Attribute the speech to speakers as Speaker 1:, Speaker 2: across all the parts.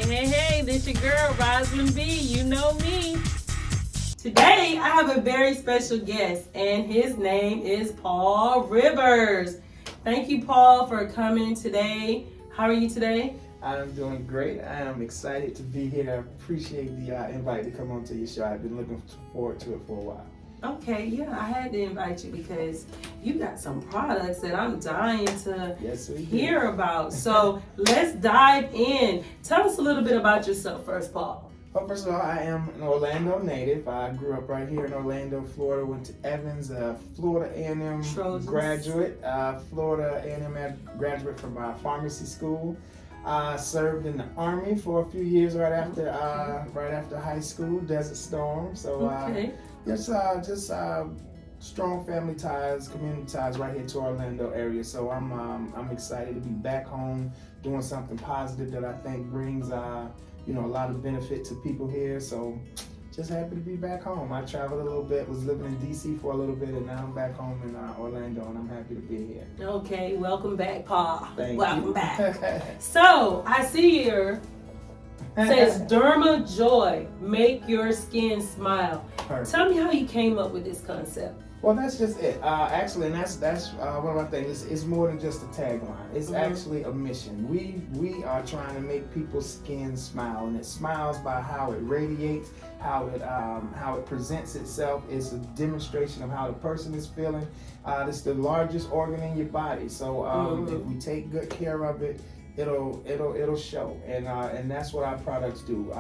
Speaker 1: Hey, this your girl, Roslyn B. You know me. Today, I have a very special guest, and his name is Paul Rivers. Thank you, Paul, for coming today. How are you today?
Speaker 2: I'm doing great. I am excited to be here. I appreciate the invite to come on to your show. I've been looking forward to it for a while.
Speaker 1: Okay, yeah, I had to invite you because you got some products that I'm dying to hear about. So let's dive in. Tell us a little bit about yourself first, Paul.
Speaker 2: Well, first of all, I am an Orlando native. I grew up right here in Orlando, Florida. Went to Evans, Florida A&M graduate. Florida A&M graduate from pharmacy school. Served in the Army for a few years right after high school, Desert Storm. So just strong family ties, community ties right here to Orlando area. So I'm excited to be back home doing something positive that I think brings a lot of benefit to people here. So just happy to be back home. I traveled a little bit, was living in DC for a little bit, and now I'm back home in Orlando, and I'm happy to be here.
Speaker 1: Okay, welcome back, Paul.
Speaker 2: Welcome
Speaker 1: back. So I see here says Derma Joy, make your skin smile.
Speaker 2: Perfect.
Speaker 1: Tell me how you came up with this concept.
Speaker 2: Well, that's just it. Actually, and that's one of my things. It's more than just a tagline. It's actually a mission. We are trying to make people's skin smile, and it smiles by how it radiates, how it presents itself. It's a demonstration of how the person is feeling. It's the largest organ in your body, so if we take good care of it, it'll show, and that's what our products do.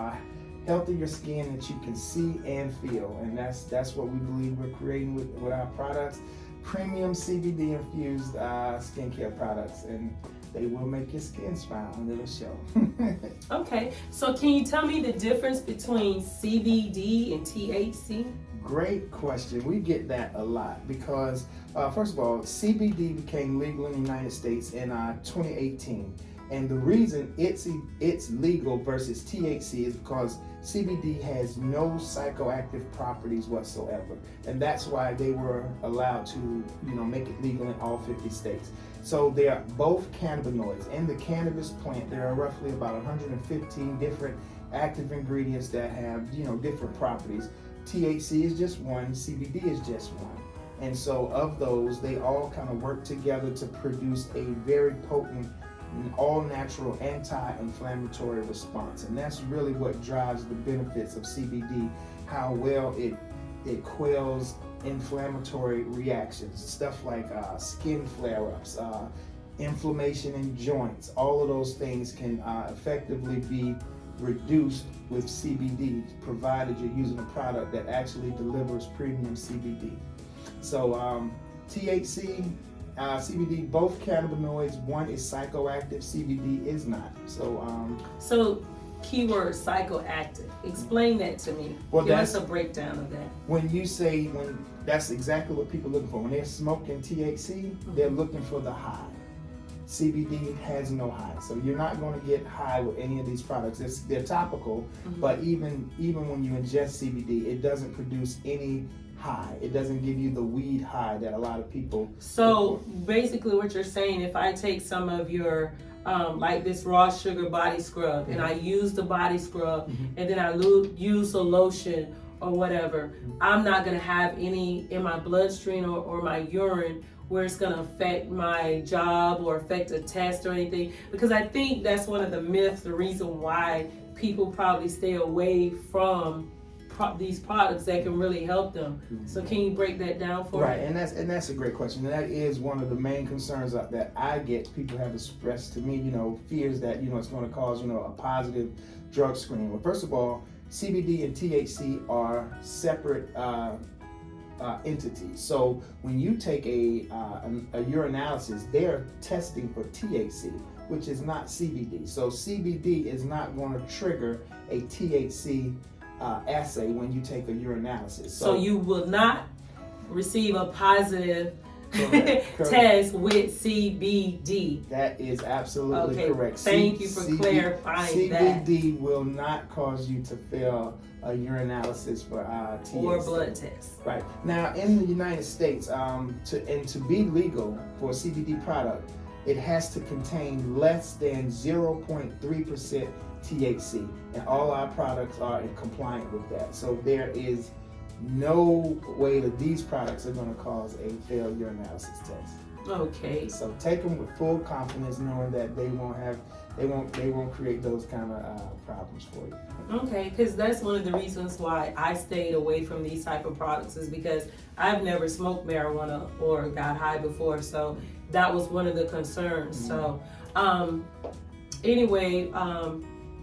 Speaker 2: Healthier skin that you can see and feel, and that's what we believe we're creating with our products. Premium CBD infused skincare products, and they will make your skin smile and it'll show.
Speaker 1: Okay, so can you tell me the difference between CBD and THC?
Speaker 2: Great question. We get that a lot because first of all, CBD became legal in the United States in 2018. And the reason it's legal versus THC is because CBD has no psychoactive properties whatsoever. And that's why they were allowed to, make it legal in all 50 states. So they are both cannabinoids. In the cannabis plant, there are roughly about 115 different active ingredients that have, different properties. THC is just one, CBD is just one. And so of those, they all kind of work together to produce a very potent all-natural anti-inflammatory response, and that's really what drives the benefits of CBD, how well it quells inflammatory reactions, stuff like skin flare-ups, inflammation in joints. All of those things can effectively be reduced with CBD, provided you're using a product that actually delivers premium CBD. So THC, CBD, both cannabinoids. One is psychoactive, CBD is not.
Speaker 1: So keyword psychoactive. Explain that to me.
Speaker 2: Well,
Speaker 1: give us a breakdown of that.
Speaker 2: When that's exactly what people are looking for. When they're smoking THC, they're looking for the high. CBD has no high, so you're not going to get high with any of these products. They're topical, but even when you ingest CBD, it doesn't produce any high. It doesn't give you the weed high that a lot of people.
Speaker 1: So basically what you're saying, if I take some of your like this raw sugar body scrub and I use the body scrub and then I use a lotion or whatever, I'm not going to have any in my bloodstream or my urine where it's going to affect my job or affect a test or anything, because I think that's one of the myths, the reason why people probably stay away from these products that can really help them. So can you break that down for me?
Speaker 2: Right, and that's a great question. And that is one of the main concerns that I get. People have expressed to me, fears that it's going to cause a positive drug screen. Well, first of all, CBD and THC are separate entities. So when you take a urinalysis, they're testing for THC, which is not CBD. So CBD is not going to trigger a THC assay when you take a urinalysis.
Speaker 1: So you will not receive a positive
Speaker 2: correct.
Speaker 1: test with CBD.
Speaker 2: That is absolutely correct.
Speaker 1: Thank you for clarifying that.
Speaker 2: CBD will not cause you to fail a urinalysis for THC.
Speaker 1: Or blood test.
Speaker 2: Right. Now, in the United States, to be legal for a CBD product, it has to contain less than 0.3% THC, and all our products are compliant with that. So there is no way that these products are going to cause a failed urinalysis test.
Speaker 1: Okay.
Speaker 2: So take them with full confidence, knowing that they won't create those kind of problems for you.
Speaker 1: Okay, because that's one of the reasons why I stayed away from these type of products, is because I've never smoked marijuana or got high before, so that was one of the concerns. So anyway,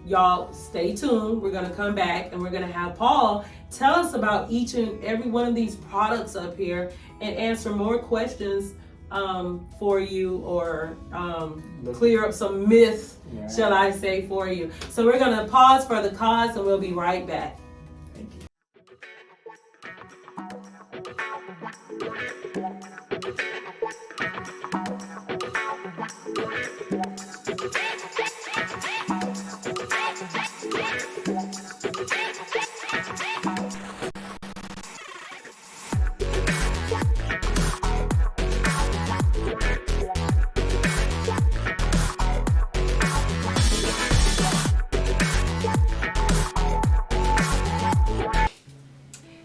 Speaker 1: y'all stay tuned. We're gonna come back and we're gonna have Paul tell us about each and every one of these products up here and answer more questions for you, or clear up some myths, shall I say, for you. So we're gonna pause for the cause and we'll be right back.
Speaker 2: Thank you.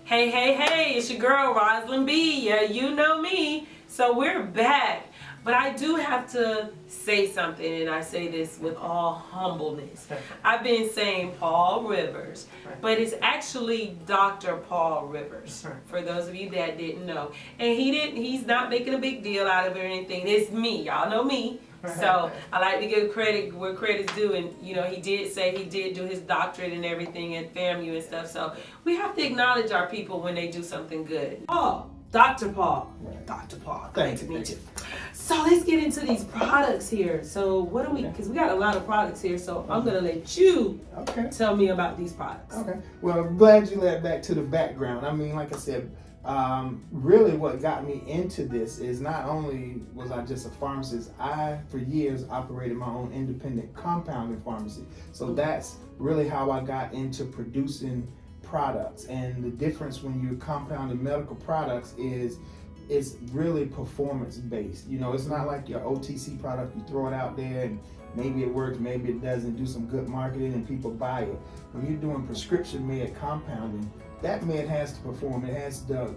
Speaker 1: Hey, it's your girl, Roslyn B. Yeah, you know me. So we're back. But I do have to say something, and I say this with all humbleness. I've been saying Paul Rivers, but it's actually Dr. Paul Rivers, for those of you that didn't know. And he's not making a big deal out of it or anything. It's me. Y'all know me. So I like to give credit where credit's due, and you know, he did say he did do his doctorate and everything at FAMU and stuff. So we have to acknowledge our people when they do something good. Oh, Dr. Paul.
Speaker 2: Right.
Speaker 1: Dr. Paul.
Speaker 2: Thank
Speaker 1: Glad
Speaker 2: you.
Speaker 1: to meet you. So let's get into these products here. So what do we, because we got a lot of products here, so I'm gonna let you tell me about these products.
Speaker 2: Okay. Well, I'm glad you led back to the background. I mean, like I said, really what got me into this is not only was I just a pharmacist, I for years operated my own independent compounding pharmacy. So that's really how I got into producing products. And the difference when you're compounding medical products is it's really performance based. You know, it's not like your OTC product, you throw it out there and maybe it works, maybe it doesn't, do some good marketing and people buy it. When you're doing prescription med compounding, that med has to perform, it has to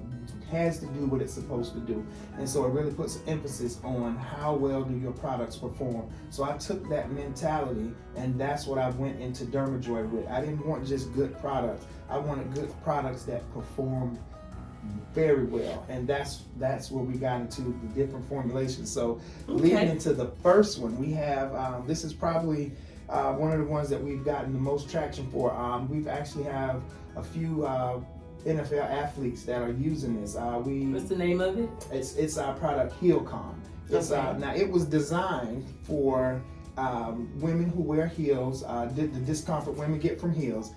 Speaker 2: do what it's supposed to do. And so it really puts emphasis on how well do your products perform. So I took that mentality, and that's what I went into Derma Joy with. I didn't want just good products. I wanted good products that performed very well, and that's where we got into the different formulations. So leading into the first one, we have this is probably one of the ones that we've gotten the most traction for. We've actually have a few NFL athletes that are using this.
Speaker 1: What's the name of it?
Speaker 2: It's our product HeelCon. It's now it was designed for women who wear heels. The discomfort women get from heels.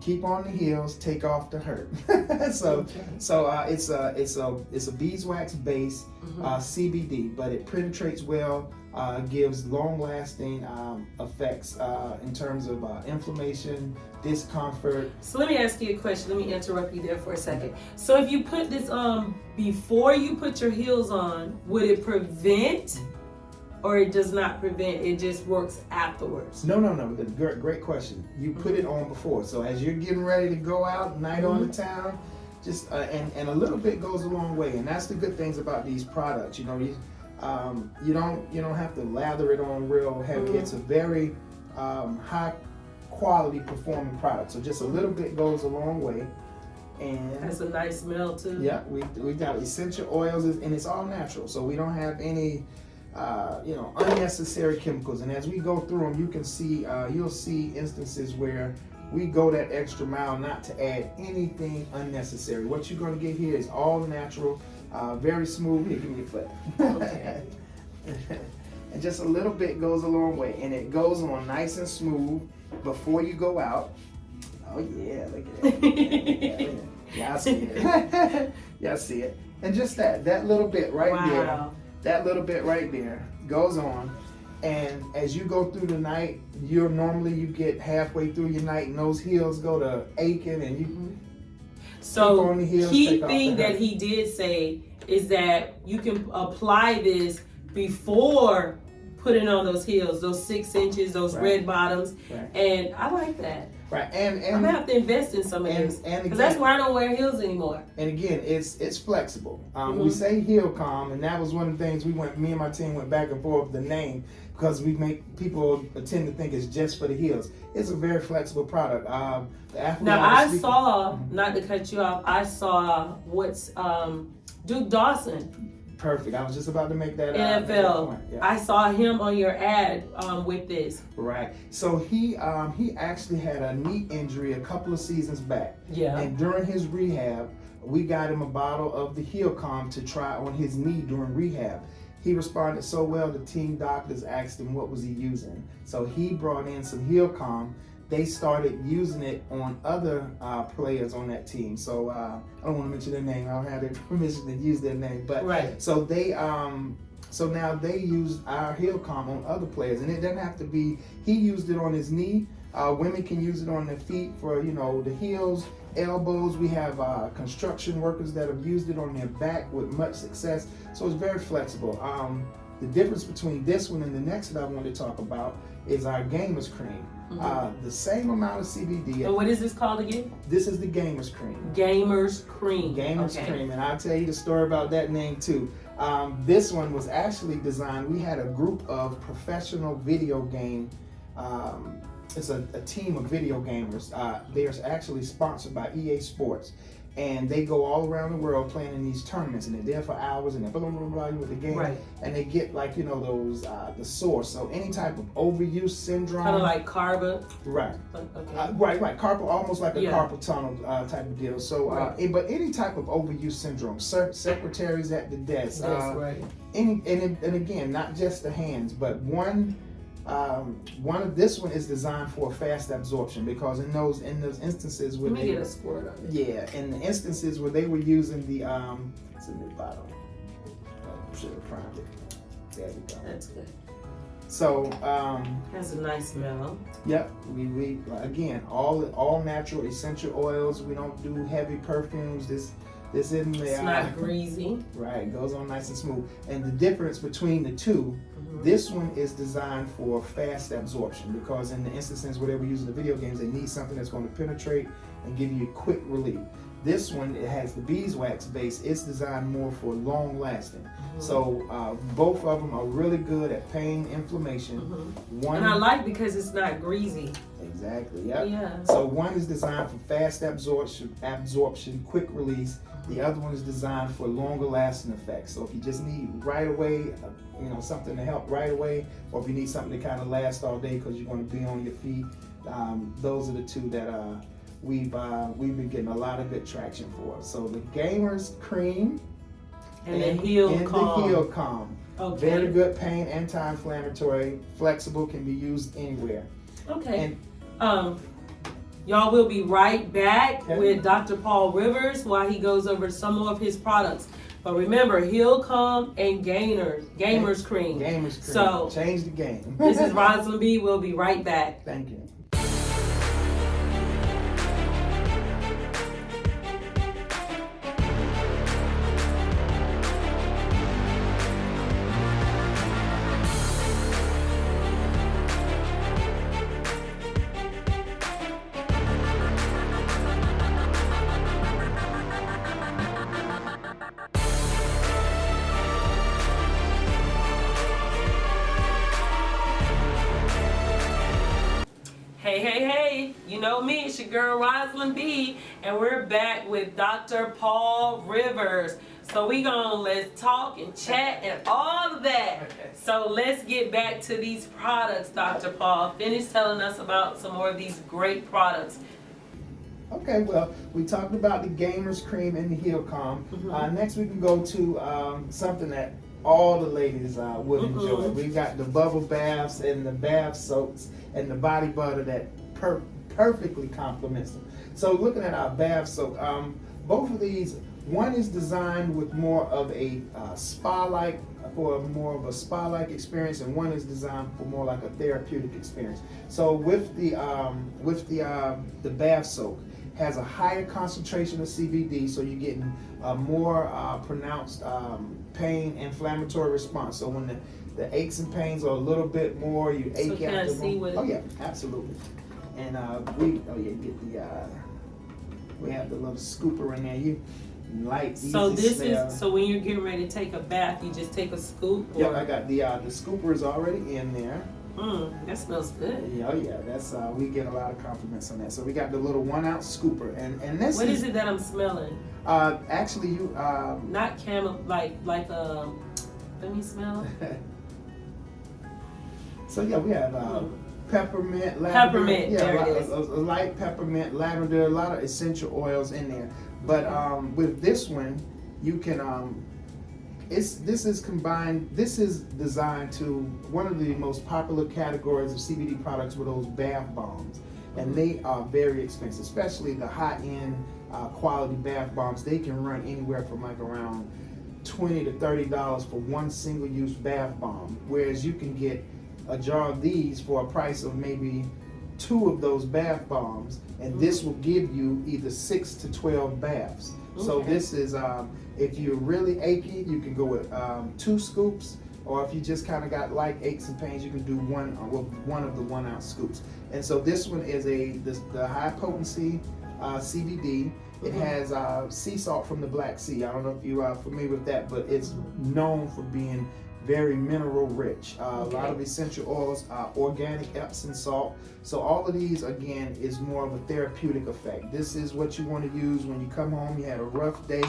Speaker 2: Keep on the heels, take off the hurt. So it's a beeswax based CBD, but it penetrates well, gives long lasting effects in terms of inflammation, discomfort.
Speaker 1: So let me ask you a question. Let me interrupt you there for a second. So if you put this on before you put your heels on, would it prevent? Or it does not prevent, it just works afterwards?
Speaker 2: No. Great question. You put it on before. So as you're getting ready to go out, night on the town, just and a little bit goes a long way. And that's the good things about these products. You know, you don't have to lather it on real heavy. It's a very high quality performing product. So just a little bit goes a long way. And
Speaker 1: has a nice smell too.
Speaker 2: Yeah, we got essential oils, and it's all natural. So we don't have any unnecessary chemicals. And as we go through them, you can see, you'll see instances where we go that extra mile not to add anything unnecessary. What you're going to get here is all natural, very smooth. Here, give me your foot.
Speaker 1: Okay.
Speaker 2: And just a little bit goes a long way, and it goes on nice and smooth before you go out. Oh yeah, look at that. Yeah, I see it. Yeah, I see it. And just that little bit right there. That little bit right there goes on, and as you go through the night, you get halfway through your night and those heels go to aching, and you
Speaker 1: so
Speaker 2: on the heels,
Speaker 1: key thing that he did say is that you can apply this before putting on those heels, those 6 inches, those
Speaker 2: Right.
Speaker 1: red bottoms,
Speaker 2: Right.
Speaker 1: and I like that.
Speaker 2: Right,
Speaker 1: I'm gonna have to invest in some of these
Speaker 2: and
Speaker 1: because that's
Speaker 2: again,
Speaker 1: why I don't wear heels anymore.
Speaker 2: and again, it's flexible.
Speaker 1: Mhm.
Speaker 2: We say heel calm, and that was one of the things me and my team went back and forth with the name because we make people tend to think it's just for the heels. It's a very flexible product. The athlete
Speaker 1: Now I
Speaker 2: speaking-
Speaker 1: saw, not to cut you off, I saw what's Duke Dawson,
Speaker 2: Perfect. I was just about to make that
Speaker 1: NFL.
Speaker 2: point. Yeah.
Speaker 1: I saw him on your ad with this.
Speaker 2: Right. So he actually had a knee injury a couple of seasons back.
Speaker 1: Yeah.
Speaker 2: And during his rehab, we got him a bottle of the Heel Calm to try on his knee during rehab. He responded so well, the team doctors asked him what was he using. So he brought in some Heel Calm. They started using it on other players on that team. So I don't want to mention their name. I don't have their permission to use their name. But
Speaker 1: Right.
Speaker 2: so they so now they use our Heel Calm on other players, and it doesn't have to be. He used it on his knee. Women can use it on their feet for the heels, elbows. We have construction workers that have used it on their back with much success. So it's very flexible. The difference between this one and the next that I want to talk about is our Gamers Cream. The same amount of CBD.
Speaker 1: And what is this called again?
Speaker 2: This is the Gamers Cream.
Speaker 1: Gamers Cream.
Speaker 2: Gamers
Speaker 1: Okay.
Speaker 2: Cream, and I'll tell you the story about that name too. This one was actually designed. We had a group of professional video game. It's a team of video gamers. They're actually sponsored by EA Sports, and they go all around the world playing in these tournaments, and they're there for hours, and they're blah blah blah with the game,
Speaker 1: Right.
Speaker 2: and they get those the source. So any type of overuse syndrome,
Speaker 1: Kind of like Carba.
Speaker 2: right.
Speaker 1: Okay.
Speaker 2: Right, carpal, almost like a
Speaker 1: Yeah.
Speaker 2: carpal tunnel type of deal. So,
Speaker 1: Right.
Speaker 2: but any type of overuse syndrome, secretaries at the desk,
Speaker 1: That's right.
Speaker 2: and again, not just the hands, but one of this one is designed for fast absorption because in those instances where
Speaker 1: Let me
Speaker 2: they
Speaker 1: get a squirt on it.
Speaker 2: yeah, in the instances where they were using the it's in the bottom. Should have primed it. There we go.
Speaker 1: That's good.
Speaker 2: So
Speaker 1: Has a nice smell.
Speaker 2: yep, we again all natural essential oils. We don't do heavy perfumes. This isn't there.
Speaker 1: It's not greasy.
Speaker 2: Right, it goes on nice and smooth. And the difference between the two, this one is designed for fast absorption because in the instances where they were using the video games, they need something that's going to penetrate and give you quick relief. This one, it has the beeswax base. It's designed more for long lasting. So both of them are really good at pain, inflammation. One,
Speaker 1: And I like because it's not greasy.
Speaker 2: exactly, yep.
Speaker 1: Yeah.
Speaker 2: So one is designed for fast absorption, quick release. The other one is designed for longer lasting effects. So if you just need right away, something to help right away, or if you need something to kind of last all day because you're going to be on your feet, those are the two that we've been getting a lot of good traction for. So the Gamers Cream
Speaker 1: And the Heel Calm.
Speaker 2: the Heel Calm.
Speaker 1: Okay.
Speaker 2: Very good pain, anti-inflammatory, flexible, can be used anywhere.
Speaker 1: Okay. Y'all will be right back
Speaker 2: Okay.
Speaker 1: with Dr. Paul Rivers while he goes over some more of his products. But remember, Heel Calm and Gamers Cream.
Speaker 2: Gamers Cream.
Speaker 1: So
Speaker 2: change the game.
Speaker 1: this is Roslyn B. We'll be right back.
Speaker 2: Thank you.
Speaker 1: Hey, you know me, it's your girl Roslyn B, and we're back with Dr. Paul Rivers. So let's talk and chat and all of that.
Speaker 2: Okay.
Speaker 1: So let's get back to these products, Dr. Paul. Finish telling us about some more of these great products.
Speaker 2: Okay, well, we talked about the Gamers Cream and the Heel Calm. Next we can go to something that all the ladies would enjoy. We got the bubble baths and the bath soaks and the body butter that perfectly complements them. So looking at our bath soak, both of these, one is designed with more of a spa-like experience, and one is designed for more like a therapeutic experience. So with the bath soak, has a higher concentration of CBD, so you're getting a more pronounced pain inflammatory response. So when the aches and pains are a little bit more, you ache
Speaker 1: So can I
Speaker 2: after
Speaker 1: see
Speaker 2: them.
Speaker 1: what?
Speaker 2: Oh yeah, absolutely. And get the we have the little scooper in there. You light, easy
Speaker 1: So this
Speaker 2: smell.
Speaker 1: is so when you're getting ready to take a bath, you just take a scoop. Or?
Speaker 2: Yep, I got the scooper is already in there.
Speaker 1: That smells good.
Speaker 2: Yeah, oh yeah, that's we get a lot of compliments on that. So we got the little 1 ounce scooper, and this
Speaker 1: What is it that I'm smelling?
Speaker 2: Actually, you
Speaker 1: Not camel, like let me smell.
Speaker 2: So yeah, we have peppermint, lavender.
Speaker 1: Peppermint,
Speaker 2: Yeah,
Speaker 1: there it is.
Speaker 2: A light peppermint, lavender, a lot of essential oils in there. But with this one, you can this is combined. This is designed to one of the most popular categories of CBD products were those bath bombs, and they are very expensive, especially the high-end quality bath bombs. They can run anywhere from like around $20 to $30 for one single-use bath bomb, whereas you can get a jar of these for a price of maybe 2 of those bath bombs, and this will give you either 6 to 12 baths. Okay. So this is, if you're really achy, you can go with 2 scoops, or if you just kind of got light aches and pains, you can do one of the 1 ounce scoops. And so this one is the high potency CBD. It has sea salt from the Black Sea. I don't know if you are familiar with that, but it's known for being very mineral rich. A lot of essential oils, organic Epsom salt. So all of these, again, is more of a therapeutic effect. This is what you want to use when you come home, you had a rough day,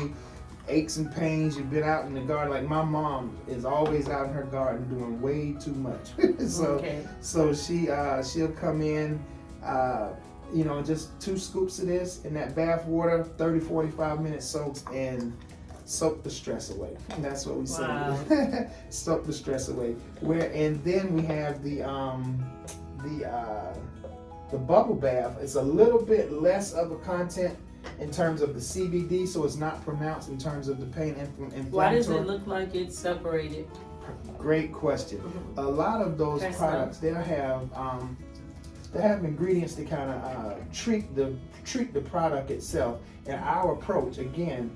Speaker 2: aches and pains, you've been out in the garden. Like my mom is always out in her garden doing way too much. So she'll come in, just 2 scoops of this in that bath water, 30, 45 minutes soaks, and soak the stress away. And that's what we say. Soak the stress away. And then we have the bubble bath. It's a little bit less of a content in terms of the CBD, so it's not pronounced in terms of the pain inflammatory.
Speaker 1: Why does it look like it's separated?
Speaker 2: Great question. A lot of those products, they'll have ingredients to kind of treat the product itself. And our approach, again,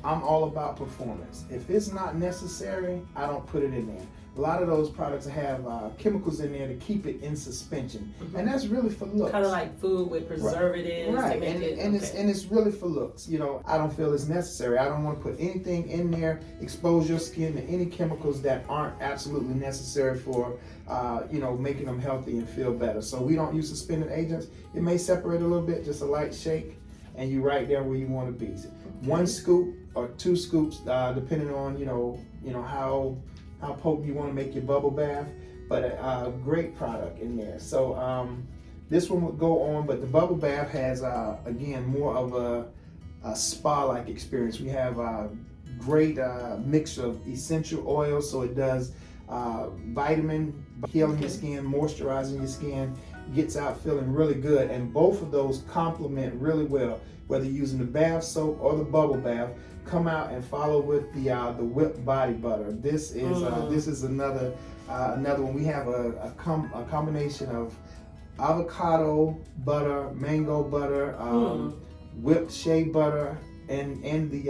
Speaker 2: I'm all about performance. If it's not necessary, I don't put it in there. A lot of those products have chemicals in there to keep it in suspension, and that's really for looks.
Speaker 1: Kind of like food with preservatives.
Speaker 2: Right, it's really for looks. I don't feel it's necessary. I don't want to put anything in there, expose your skin to any chemicals that aren't absolutely necessary for, making them healthy and feel better. So we don't use suspended agents. It may separate a little bit, just a light shake, and you're right there where you want to be. 1 scoop or 2 scoops, depending on how potent you want to make your bubble bath, but a great product in there. So this one would go on, but the bubble bath has again more of a spa-like experience. We have a great mix of essential oils, so it does vitamin, healing your skin, moisturizing your skin, gets out feeling really good, and both of those complement really well, whether you're using the bath soap or the bubble bath. Come out and follow with the whipped body butter. This is another one. We have a combination of avocado butter, mango butter, whipped shea butter, and the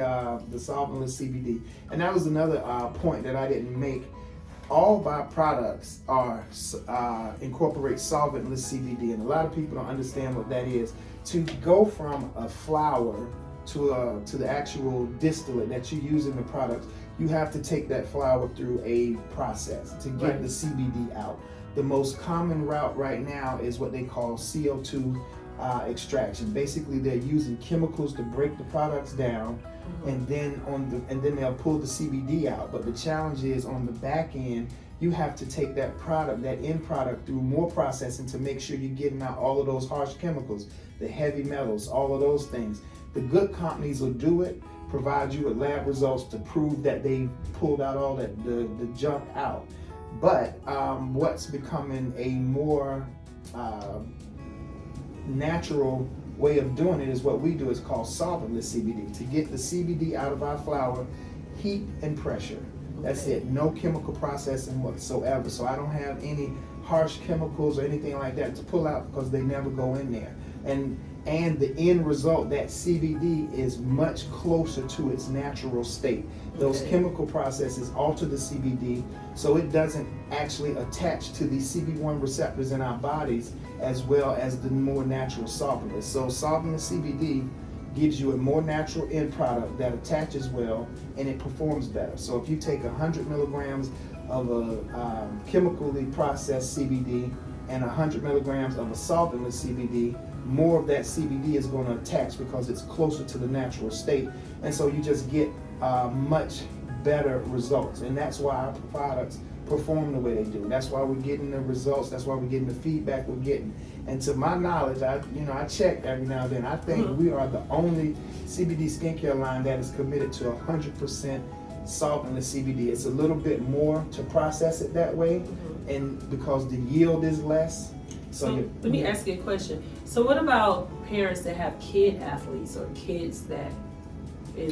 Speaker 2: solventless CBD. And that was another point that I didn't make. All of our products incorporate solventless CBD, and a lot of people don't understand what that is. To go from a flower to the actual distillate that you use in the product, you have to take that flower through a process to get the CBD out. The most common route right now is what they call CO2 extraction. Basically, they're using chemicals to break the products down, and then they'll pull the CBD out. But the challenge is on the back end, you have to take that end product through more processing to make sure you're getting out all of those harsh chemicals, the heavy metals, all of those things. The good companies will do it, provide you with lab results to prove that they pulled out all the junk out. But what's becoming a more natural way of doing it is what we do. It's called solventless CBD. To get the CBD out of our flower, heat and pressure. That's it. No chemical processing whatsoever. So I don't have any harsh chemicals or anything like that to pull out because they never go in there. And the end result, that CBD, is much closer to its natural state. Those chemical processes alter the CBD so it doesn't actually attach to the CB1 receptors in our bodies as well as the more natural solventless. So solventless CBD gives you a more natural end product that attaches well and it performs better. So if you take 100 milligrams of a chemically processed CBD and 100 milligrams of a solventless CBD, more of that CBD is going to attach because it's closer to the natural state, and so you just get much better results. And that's why our products perform the way they do. That's why we're getting the results. That's why we're getting the feedback we're getting. And to my knowledge, I check every now and then. I think we are the only CBD skincare line that is committed to 100% solventless CBD. It's a little bit more to process it that way, and because the yield is less.
Speaker 1: So let me ask you a question. So what about parents that have kid athletes or kids that,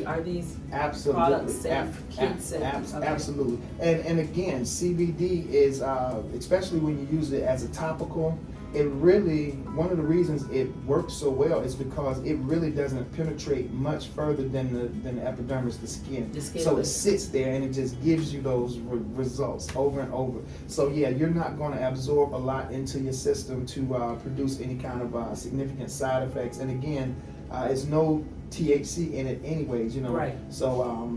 Speaker 1: are these products safe? Kids safe?
Speaker 2: Absolutely. And again, CBD is, especially when you use it as a topical, it really, one of the reasons it works so well is because it really doesn't penetrate much further than the epidermis, the skin. So it sits there and it just gives you those results over and over. So yeah, you're not going to absorb a lot into your system to produce any kind of significant side effects. And again, it's no THC in it anyways,
Speaker 1: Right.
Speaker 2: So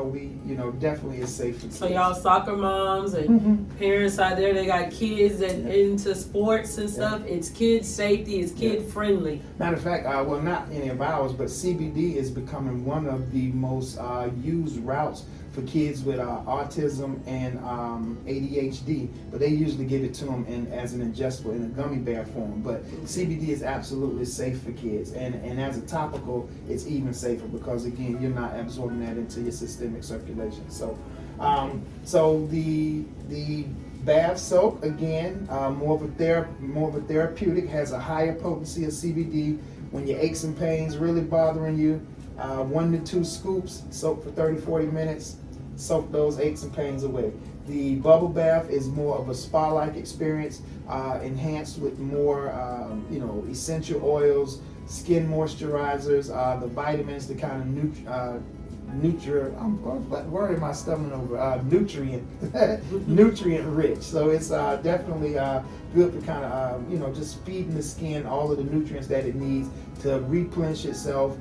Speaker 2: we definitely is safe for kids.
Speaker 1: So y'all soccer moms and parents out there, they got kids that into sports and stuff. It's kid safety, it's kid friendly.
Speaker 2: Matter of fact, well, not any of ours, but CBD is becoming one of the most used routes for kids with autism and ADHD, but they usually give it to them as an ingestible in a gummy bear form. But CBD is absolutely safe for kids, and as a topical, it's even safer because again, you're not absorbing that into your systemic circulation. So, so the bath soap, again, more of a therapeutic, has a higher potency of CBD. When your aches and pains really bothering you, 1 to 2 scoops, soak for 30-40 minutes, soak those aches and pains away. The bubble bath is more of a spa-like experience, enhanced with more, essential oils, skin moisturizers, the vitamins, the kind of nutrient rich. So it's definitely good for kind of, just feeding the skin all of the nutrients that it needs to replenish itself,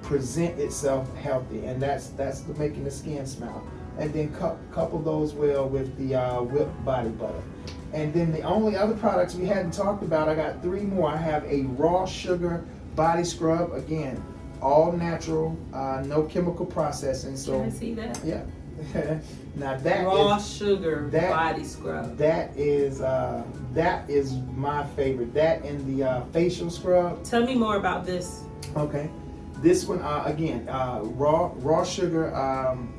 Speaker 2: present itself healthy, and that's the making the skin smile. And then couple those well with the whipped body butter. And then the only other products we hadn't talked about, I got 3 more. I have a raw sugar body scrub, again, all natural, no chemical processing. So
Speaker 1: can I see that?
Speaker 2: Yeah. Now that
Speaker 1: raw sugar body scrub.
Speaker 2: That is my favorite. That and the facial scrub.
Speaker 1: Tell me more about this.
Speaker 2: Okay. This one, again, raw sugar,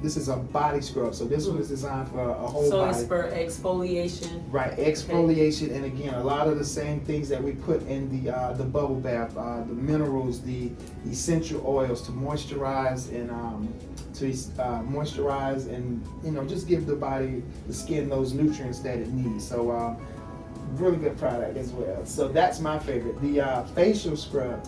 Speaker 2: this is a body scrub. So this one is designed for a whole body.
Speaker 1: So it's for exfoliation.
Speaker 2: Right, exfoliation. Okay. And again, a lot of the same things that we put in the bubble bath, the minerals, the essential oils to moisturize and just give the skin those nutrients that it needs. So really good product as well. So that's my favorite. The facial scrub.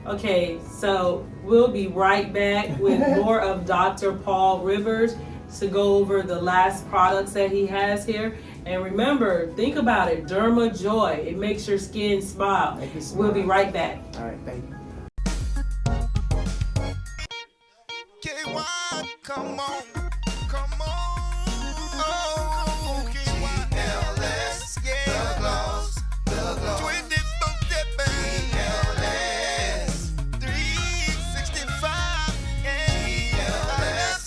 Speaker 1: Okay, so we'll be right back with more of Dr. Paul Rivers to go over the last products that he has here. And remember, think about it, Derma Joy. It makes your skin smile. We'll be right back.
Speaker 2: All right, thank you.
Speaker 3: K1, come on. Oh, GLS, yeah. The gloss. 24/7. GLS, 365, yeah. I love it. GLS,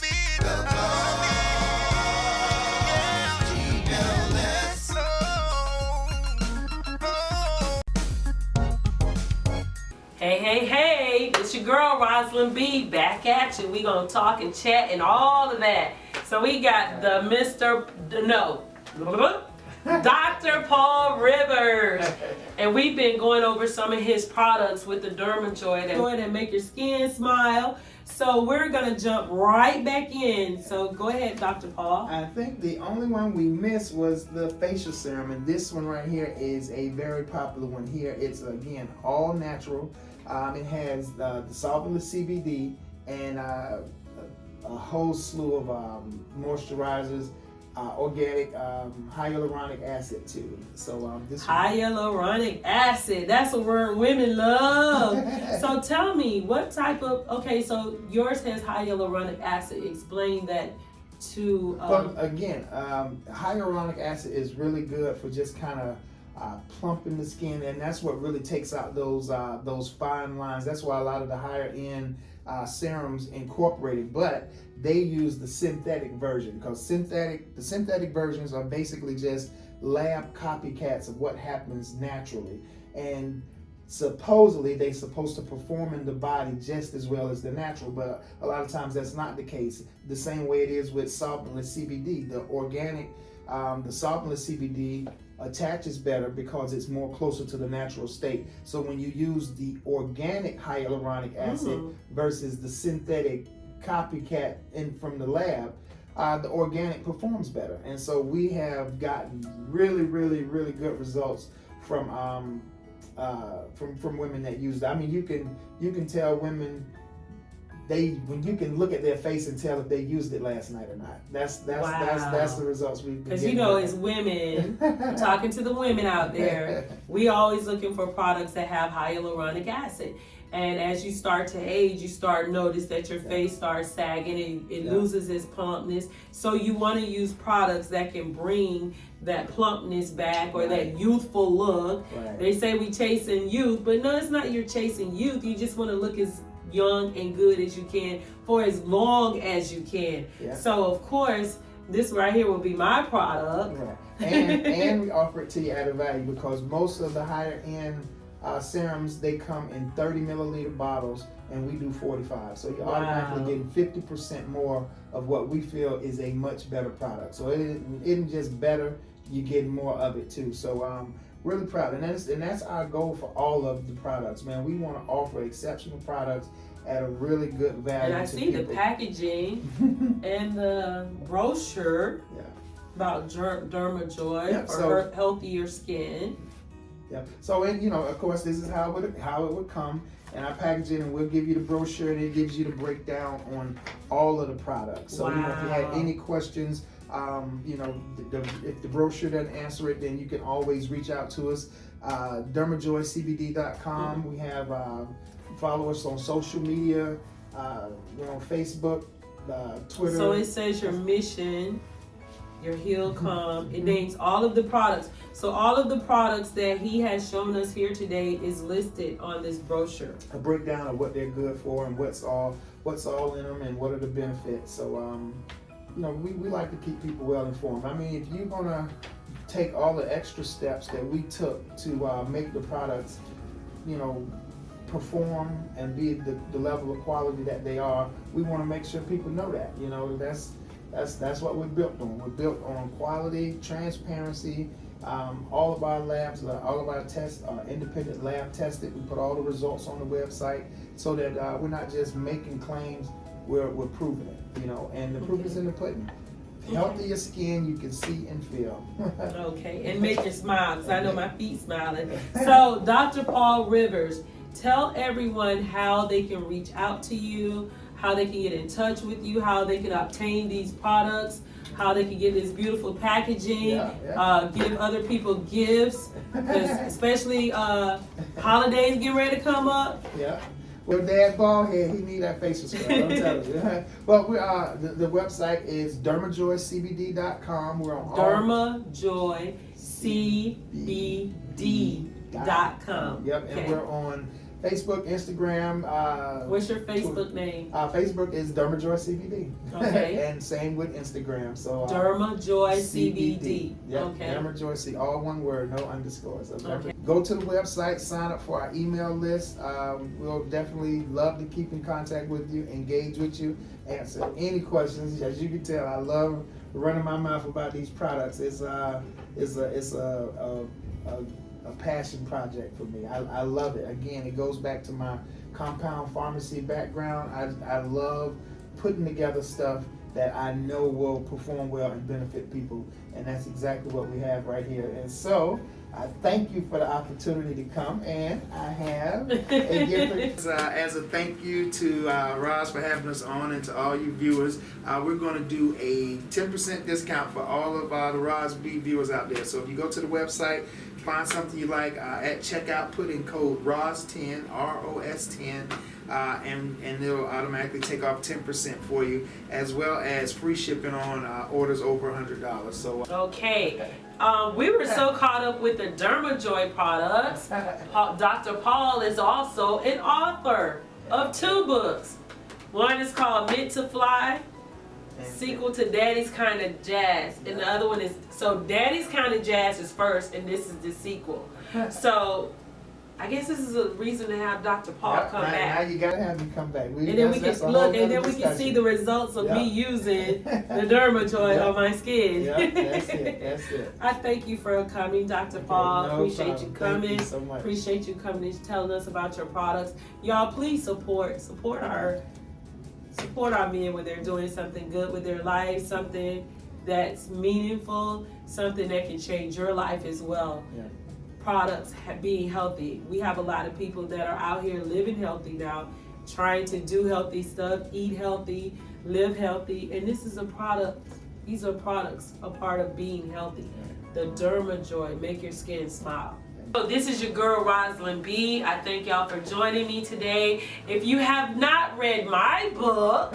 Speaker 1: Hey, it's your girl Roslyn B back at you. We gonna talk and chat and all of that. So we got the Dr. Paul Rivers, and we've been going over some of his products with the Derma Joy that make your skin smile. So we're gonna jump right back in. So go ahead, Dr. Paul.
Speaker 2: I think the only one we missed was the facial serum, and this one right here is a very popular one here. It's again all natural. It has the solventless CBD and a whole slew of moisturizers, organic hyaluronic acid too. So this
Speaker 1: Hyaluronic acid. That's a word women love. So tell me, what type of, okay, so yours has hyaluronic acid. Explain that to...
Speaker 2: Well, again, hyaluronic acid is really good for just kind of plumping the skin, and that's what really takes out those fine lines. That's why a lot of the higher end serums incorporate it, but they use the synthetic version because the synthetic versions are basically just lab copycats of what happens naturally, and supposedly they're supposed to perform in the body just as well as the natural, but a lot of times that's not the case. The same way it is with solventless CBD. The organic, the solventless CBD attaches better because it's more closer to the natural state. So when you use the organic hyaluronic acid versus the synthetic copycat from the lab, the organic performs better. And so we have gotten really good results from women that use it. I mean, you can tell women when you can look at their face and tell if they used it last night or not. That's the results we've been
Speaker 1: Because
Speaker 2: getting.
Speaker 1: as women, talking to the women out there, we always looking for products that have hyaluronic acid. And as you start to age, you start to notice that your face starts sagging, it loses its plumpness. So you want to use products that can bring that plumpness back or that youthful look.
Speaker 2: Right.
Speaker 1: They say we chasing youth, but no, it's not you're chasing youth. You just want to look as young and good as you can for as long as you can. Yeah. So of course, this right here will be my product.
Speaker 2: Right. And we offer it to you at a value because most of the higher end serums, they come in 30 milliliter bottles and we do 45. So you're automatically getting 50% more of what we feel is a much better product. So it isn't just better, you're getting more of it too. So really proud, and that's our goal for all of the products, man. We want to offer exceptional products at a really good value.
Speaker 1: And I see the packaging and the brochure about Derma Joy for healthier skin.
Speaker 2: Yeah. So, and of course, this is how it would come in our packaging, and we'll give you the brochure, and it gives you the breakdown on all of the products. So, if you had any questions, if the brochure doesn't answer it, then you can always reach out to us. dermajoycbd.com. We have follow us on social media. We're on Facebook, Twitter.
Speaker 1: So it says your mission, your Heal Calm. It names all of the products. So all of the products that he has shown us here today is listed on this brochure.
Speaker 2: A breakdown of what they're good for and what's all in them and what are the benefits. So we like to keep people well informed. I mean, if you're gonna take all the extra steps that we took to make the products, perform and be the level of quality that they are, we want to make sure people know that. That's what we're built on. We're built on quality, transparency. All of our labs, all of our tests are independent lab tested. We put all the results on the website so that we're not just making claims, we're proving it, and the proof is in the pudding. Healthier skin you can see and feel.
Speaker 1: Okay, and make you smile, because I know my feet smiling. So, Dr. Paul Rivers, tell everyone how they can reach out to you, how they can get in touch with you, how they can obtain these products, how they can get this beautiful packaging, give other people gifts, especially holidays getting ready to come up.
Speaker 2: Yeah. Well, Dad Baldhead, he need that facial scrub, I'm telling you. Well, the website is dermajoycbd.com. We're on
Speaker 1: dermajoycbd.com.
Speaker 2: Yep, and we're on Facebook, Instagram.
Speaker 1: What's your Facebook name?
Speaker 2: Facebook is Derma Joy CBD.
Speaker 1: Okay.
Speaker 2: And same with Instagram. So
Speaker 1: Derma Joy CBD.
Speaker 2: Yep.
Speaker 1: Okay.
Speaker 2: Derma Joy C, all one word, no underscores.
Speaker 1: Okay.
Speaker 2: Go to the website, sign up for our email list. We'll definitely love to keep in contact with you, engage with you, answer any questions. As you can tell, I love running my mouth about these products. It's a a passion project for me. I love it. Again, it goes back to my compound pharmacy background. I love putting together stuff that I know will perform well and benefit people, and that's exactly what we have right here. And so I thank you for the opportunity to come, and I have a gift as a thank you to Roz for having us on, and to all you viewers. We're going to do a 10% discount for all of the Roz B viewers out there. So if you go to the website, find something you like, at checkout, put in code ROS10, ROS10, and it'll automatically take off 10% for you, as well as free shipping on orders over $100. So
Speaker 1: Okay. We were so caught up with the Derma Joy products. Dr. Paul is also an author of 2 books. One is called Meant to Fly, sequel to Daddy's Kind of Jazz, and the other one is, so Daddy's Kind of Jazz is first, and this is the sequel. So I guess this is a reason to have Dr. Paul come back.
Speaker 2: Now you gotta have him come back.
Speaker 1: And then we can look, and then we can see the results of me using the Derma Joy on my skin.
Speaker 2: Yeah, that's it. That's it.
Speaker 1: I thank you for coming, Dr. Paul.
Speaker 2: No
Speaker 1: Appreciate
Speaker 2: problem.
Speaker 1: you coming.
Speaker 2: Thank you so much.
Speaker 1: Appreciate you coming and telling us about your products. Y'all, please support our men when they're doing something good with their life, something that's meaningful, something that can change your life as well.
Speaker 2: Yeah.
Speaker 1: Products being healthy. We have a lot of people that are out here living healthy now, trying to do healthy stuff, eat healthy, live healthy, and this is a product. These are products, a part of being healthy. The Derma Joy, make your skin smile. So this is your girl Roslyn B. I thank y'all for joining me today. If you have not read my book,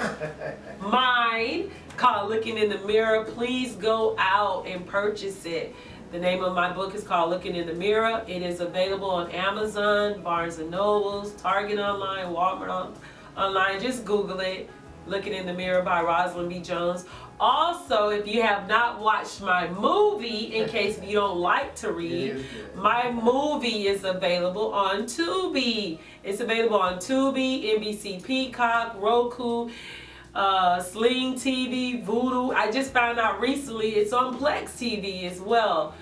Speaker 1: mine, called Looking in the Mirror, please go out and purchase it. The name of my book is called Looking in the Mirror. It is available on Amazon, Barnes & Nobles, Target online, Walmart online. Just Google it, Looking in the Mirror by Roslyn B. Jones. Also, if you have not watched my movie, in case you don't like to read, my movie is available on Tubi. It's available on Tubi, NBC Peacock, Roku, Sling TV, Voodoo. I just found out recently it's on Plex TV as well.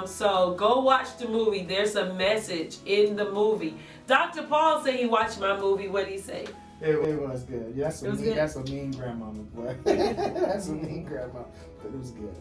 Speaker 1: So go watch the movie. There's a message in the movie. Dr. Paul said he watched my movie. What did he say?
Speaker 2: It was good. Yeah, that's a mean grandmama, boy. That's a mean grandma, but it was good.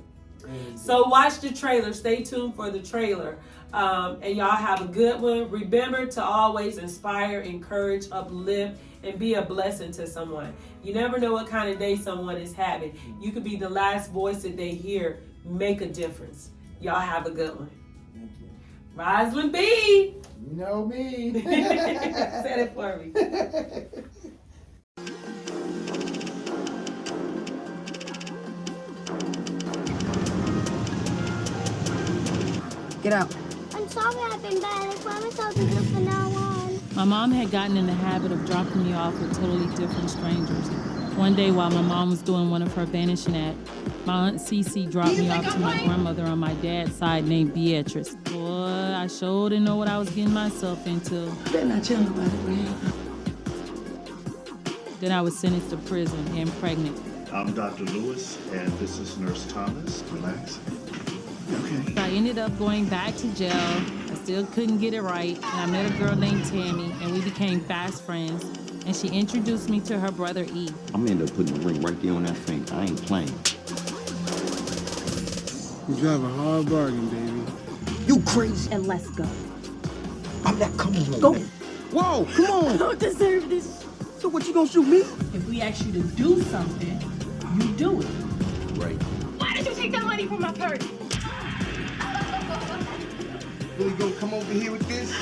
Speaker 1: So watch the trailer. Stay tuned for the trailer. And y'all have a good one. Remember to always inspire, encourage, uplift, and be a blessing to someone. You never know what kind of day someone is having. You could be the last voice that they hear. Make a difference. Y'all have a good one.
Speaker 2: Thank you.
Speaker 1: Roslyn B.
Speaker 2: You know me.
Speaker 1: Said it for me.
Speaker 4: Get out.
Speaker 5: I'm sorry I've been bad. I promise I'll be good from now on.
Speaker 6: My mom had gotten in the habit of dropping me off with totally different strangers. One day while my mom was doing one of her vanishing acts, my Aunt Cece dropped me off to my grandmother on my dad's side named Beatrice. Boy, I sure didn't know what I was getting myself into.
Speaker 4: Better not tell nobody what happened.
Speaker 6: Then I was sentenced to prison and pregnant.
Speaker 7: I'm Dr. Lewis, and this is Nurse Thomas. Relax. Okay.
Speaker 6: So I ended up going back to jail. I still couldn't get it right, and I met a girl named Tammy, and we became fast friends. And she introduced me to her brother E.
Speaker 8: I'm gonna end up putting the ring right there on that finger. I ain't playing.
Speaker 9: You drive a hard bargain, baby.
Speaker 4: You crazy.
Speaker 10: And let's go.
Speaker 4: I'm not coming home.
Speaker 10: Go.
Speaker 4: Man. Whoa, come on.
Speaker 10: I don't deserve this.
Speaker 4: So what, you gonna shoot me?
Speaker 10: If we ask you to do something, you do it.
Speaker 8: Right.
Speaker 10: Why did you take that money from my purse?
Speaker 4: Really gonna come over here with this?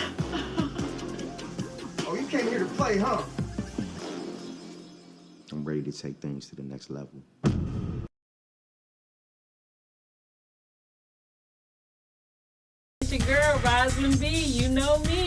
Speaker 4: Oh, you came here to play, huh?
Speaker 8: I'm ready to take things to the next level.
Speaker 1: It's your girl, Roslyn B. You know me.